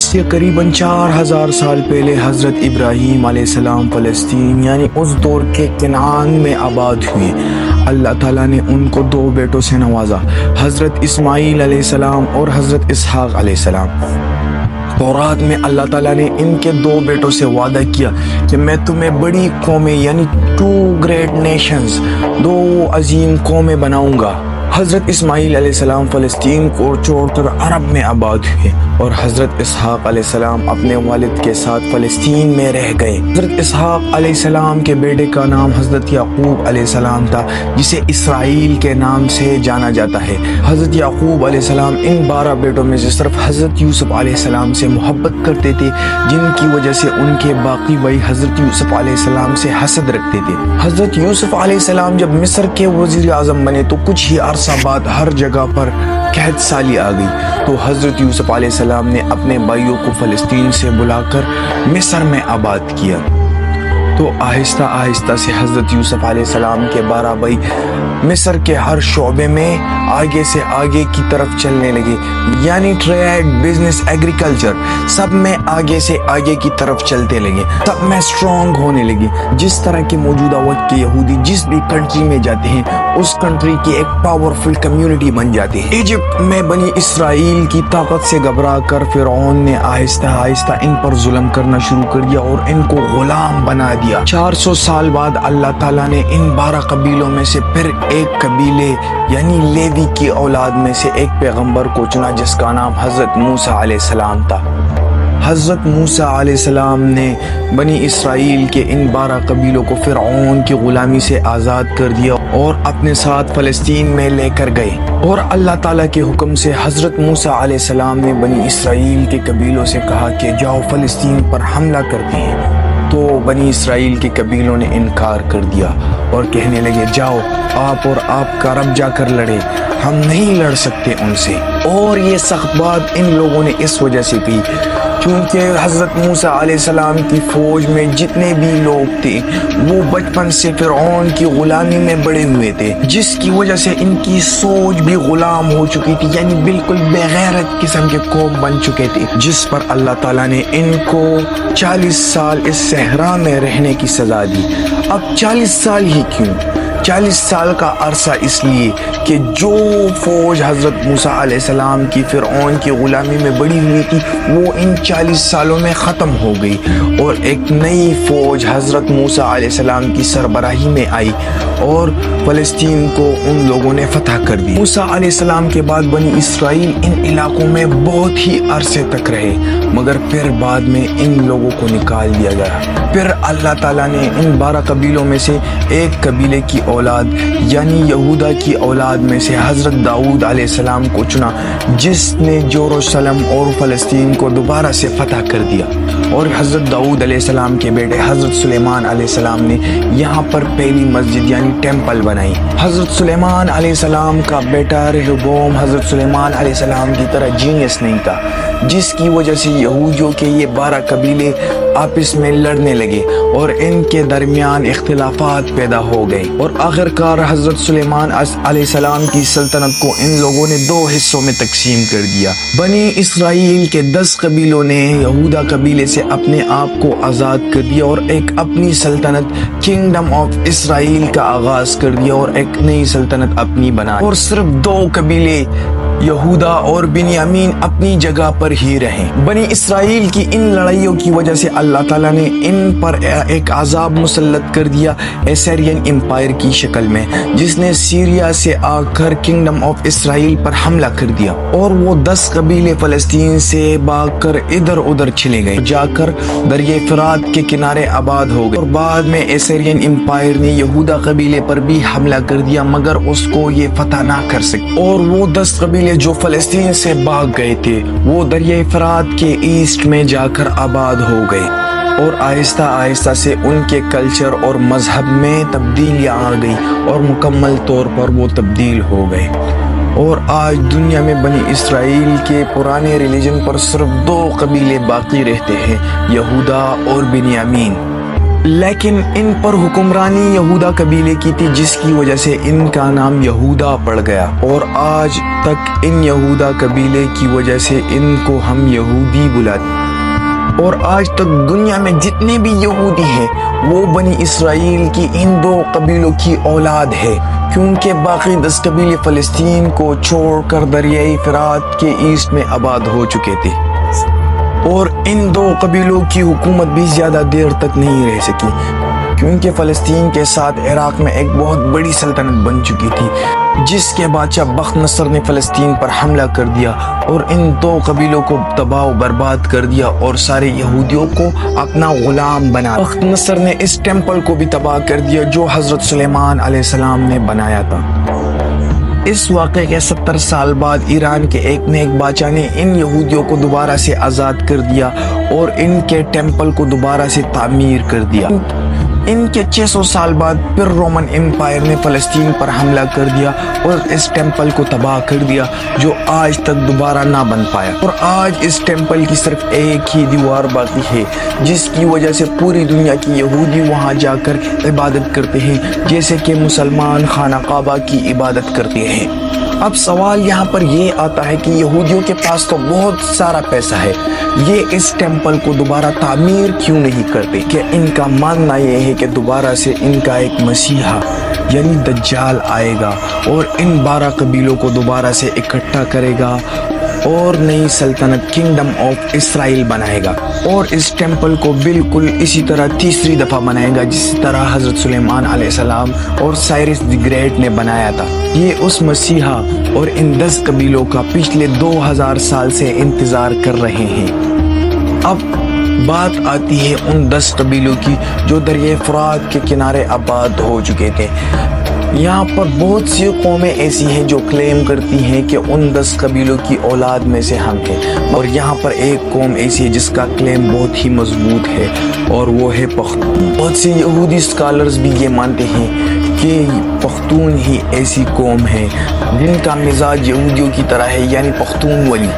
سے قریباً 4000 سال پہلے حضرت ابراہیم علیہ السلام فلسطین یعنی اس دور کے کنعان میں آباد ہوئے۔ اللہ تعالیٰ نے ان کو 2 بیٹوں سے نوازا، حضرت اسماعیل علیہ السلام اور حضرت اسحاق علیہ السلام۔ تورات میں اللہ تعالیٰ نے ان کے 2 بیٹوں سے وعدہ کیا کہ میں تمہیں بڑی قومیں یعنی 2 گریٹ نیشنز، 2 عظیم قومیں بناؤں گا۔ حضرت اسماعیل علیہ السلام فلسطین کو چھوڑ کر عرب میں آباد ہوئے اور حضرت اسحاق علیہ السلام اپنے والد کے ساتھ فلسطین میں رہ گئے۔ حضرت اسحاق علیہ السلام کے بیٹے کا نام حضرت یعقوب علیہ السلام تھا، جسے اسرائیل کے نام سے جانا جاتا ہے۔ حضرت یعقوب علیہ السلام ان 12 بیٹوں میں سے صرف حضرت یوسف علیہ السلام سے محبت کرتے تھے، جن کی وجہ سے ان کے باقی بھائی حضرت یوسف علیہ السلام سے حسد رکھتے تھے۔ حضرت یوسف علیہ السلام جب مصر کے وزیر اعظم بنے تو کچھ ہی عرصہ بعد ہر جگہ پر قحط سالی آ گئی، تو حضرت یوسف علیہ السلام نے اپنے بھائیوں کو فلسطین سے بلا کر مصر میں آباد کیا۔ تو آہستہ آہستہ سے حضرت یوسف علیہ السلام کے 12 بھائی مصر کے ہر شعبے میں آگے سے آگے کی طرف چلنے لگے، یعنی ٹریڈ، بزنس، ایگریکلچر، سب میں آگے سے آگے کی طرف چلتے لگے، سب میں اسٹرانگ ہونے لگے۔ جس طرح کے موجودہ وقت کے یہودی جس بھی کنٹری میں جاتے ہیں اس کنٹری کی ایک پاورفل کمیونٹی بن جاتی ہے۔ ایجپٹ میں بنی اسرائیل کی طاقت سے گھبرا کر فرعون نے آہستہ آہستہ ان پر ظلم کرنا شروع کر دیا اور ان کو غلام بنا دیا۔ 400 سال بعد اللہ تعالیٰ نے ان 12 قبیلوں میں سے پھر ایک قبیلے یعنی لیوی کی اولاد میں سے ایک پیغمبر کو چنا، جس کا نام حضرت موسیٰ علیہ السلام تھا۔ حضرت موسیٰ علیہ السلام نے بنی اسرائیل کے ان 12 قبیلوں کو فرعون کی غلامی سے آزاد کر دیا اور اپنے ساتھ فلسطین میں لے کر گئے، اور اللہ تعالیٰ کے حکم سے حضرت موسیٰ علیہ السلام نے بنی اسرائیل کے قبیلوں سے کہا کہ جاؤ فلسطین پر حملہ کرتے ہیں۔ تو بنی اسرائیل کے قبیلوں نے انکار کر دیا اور کہنے لگے جاؤ آپ اور آپ کا رب جا کر لڑے، ہم نہیں لڑ سکتے ان سے۔ اور یہ سخت بات ان لوگوں نے اس وجہ سے کی کیونکہ حضرت موسیٰ علیہ السلام کی فوج میں جتنے بھی لوگ تھے وہ بچپن سے فرعون کی غلامی میں بڑے ہوئے تھے، جس کی وجہ سے ان کی سوچ بھی غلام ہو چکی تھی، یعنی بالکل بے غیرت قسم کے قوم بن چکے تھے، جس پر اللہ تعالیٰ نے ان کو 40 سال اس صحرا میں رہنے کی سزا دی۔ اب 40 سال ہی کیوں؟ 40 سال کا عرصہ اس لیے کہ جو فوج حضرت موسیٰ علیہ السلام کی فرعون کی غلامی میں بڑی ہوئی تھی وہ ان 40 سالوں میں ختم ہو گئی، اور ایک نئی فوج حضرت موسیٰ علیہ السلام کی سربراہی میں آئی اور فلسطین کو ان لوگوں نے فتح کر دی۔ موسیٰ علیہ السلام کے بعد بنی اسرائیل ان علاقوں میں بہت ہی عرصے تک رہے، مگر پھر بعد میں ان لوگوں کو نکال دیا گیا۔ پھر اللہ تعالیٰ نے ان 12 قبیلوں میں سے ایک قبیلے کی اولاد یعنی یہودا کی اولاد میں سے حضرت داؤد علیہ السلام کو چنا، جس نے یروشلم اور فلسطین کو دوبارہ سے فتح کر دیا، اور حضرت داؤد علیہ السلام کے بیٹے حضرت سلیمان علیہ السلام نے یہاں پر پہلی مسجد یعنی ٹیمپل بنائی۔ حضرت سلیمان علیہ السلام کا بیٹا رہبوام حضرت سلیمان علیہ السلام کی طرح جینیس نہیں تھا، جس کی وجہ سے یہودیوں کے یہ 12 قبیلے آپس میں لڑنے لگے اور ان کے درمیان اختلافات پیدا ہو گئے، اور آخرکار حضرت سلیمان علیہ السلام کی سلطنت کو ان لوگوں نے 2 حصوں میں تقسیم کر دیا۔ بنی اسرائیل کے 10 قبیلوں نے یہودا قبیلے سے اپنے آپ کو آزاد کر دیا اور ایک اپنی سلطنت کنگڈم آف اسرائیل کا آغاز کر دیا اور ایک نئی سلطنت اپنی بنا، اور صرف 2 قبیلے یہودا اور بنیامین اپنی جگہ پر ہی رہے۔ بنی اسرائیل کی ان لڑائیوں کی وجہ سے اللہ تعالیٰ نے ان پر ایک عذاب مسلط کر دیا ایسیرین امپائر کی شکل میں، جس نے سیریا سے آ کر کنگڈم آف اسرائیل پر حملہ کر دیا، اور وہ 10 قبیلے فلسطین سے بھاگ کر ادھر ادھر چلے گئے، جا کر دریائے فرات کے کنارے آباد ہو گئے، اور بعد میں ایسیرین امپائر نے یہودا قبیلے پر بھی حملہ کر دیا، مگر اس کو یہ فتح نہ کر سکے، اور وہ 10 قبیلے جو فلسطین سے بھاگ گئے تھے وہ دریائے فرات کے ایسٹ میں جا کر آباد ہو گئے، اور آہستہ آہستہ سے ان کے کلچر اور مذہب میں تبدیلیاں آ گئی اور مکمل طور پر وہ تبدیل ہو گئے، اور آج دنیا میں بنی اسرائیل کے پرانے ریلیجن پر صرف 2 قبیلے باقی رہتے ہیں، یہودا اور بنیامین۔ لیکن ان پر حکمرانی یہودا قبیلے کی تھی، جس کی وجہ سے ان کا نام یہودا پڑ گیا، اور آج تک ان یہودا قبیلے کی وجہ سے ان کو ہم یہودی بلاتے ہیں۔ اور آج تک دنیا میں جتنے بھی یہودی ہیں وہ بنی اسرائیل کی ان 2 قبیلوں کی اولاد ہے، کیونکہ باقی 10 قبیلے فلسطین کو چھوڑ کر دریائے فرات کے ایسٹ میں آباد ہو چکے تھے، اور ان 2 قبیلوں کی حکومت بھی زیادہ دیر تک نہیں رہ سکی، کیونکہ فلسطین کے ساتھ عراق میں ایک بہت بڑی سلطنت بن چکی تھی، جس کے بادشاہ بخت نصر نے فلسطین پر حملہ کر دیا اور ان 2 قبیلوں کو تباہ و برباد کر دیا اور سارے یہودیوں کو اپنا غلام بنا۔ بخت نصر نے اس ٹیمپل کو بھی تباہ کر دیا جو حضرت سلیمان علیہ السلام نے بنایا تھا۔ اس واقعے کے 70 سال بعد ایران کے ایک نیک بادشاہ نے ان یہودیوں کو دوبارہ سے آزاد کر دیا اور ان کے ٹیمپل کو دوبارہ سے تعمیر کر دیا۔ ان کے 600 سال بعد پھر رومن امپائر نے فلسطین پر حملہ کر دیا اور اس ٹیمپل کو تباہ کر دیا، جو آج تک دوبارہ نہ بن پایا، اور آج اس ٹیمپل کی صرف ایک ہی دیوار باقی ہے، جس کی وجہ سے پوری دنیا کی یہودی وہاں جا کر عبادت کرتے ہیں، جیسے کہ مسلمان خانہ کعبہ کی عبادت کرتے ہیں۔ اب سوال یہاں پر یہ آتا ہے کہ یہودیوں کے پاس تو بہت سارا پیسہ ہے، یہ اس ٹیمپل کو دوبارہ تعمیر کیوں نہیں کرتے؟ کہ ان کا ماننا یہ ہے کہ دوبارہ سے ان کا ایک مسیحا یعنی دجال آئے گا اور ان 12 قبیلوں کو دوبارہ سے اکٹھا کرے گا اور نئی سلطنت کنگڈم آف اسرائیل بنائے گا، اور اس ٹیمپل کو بالکل اسی طرح تیسری دفعہ بنائے گا جس طرح حضرت سلیمان علیہ السلام اور سائرس دی گریٹ نے بنایا تھا۔ یہ اس مسیحا اور ان 10 قبیلوں کا پچھلے 2000 سال سے انتظار کر رہے ہیں۔ اب بات آتی ہے ان 10 قبیلوں کی جو دریائے فرات کے کنارے آباد ہو چکے تھے۔ یہاں پر بہت سی قومیں ایسی ہیں جو کلیم کرتی ہیں کہ ان 10 قبیلوں کی اولاد میں سے ہم ہیں، اور یہاں پر ایک قوم ایسی ہے جس کا کلیم بہت ہی مضبوط ہے، اور وہ ہے پختون۔ بہت سے یہودی اسکالرز بھی یہ مانتے ہیں کہ پختون ہی ایسی قوم ہے جن کا مزاج یہودیوں کی طرح ہے، یعنی پختون ولی۔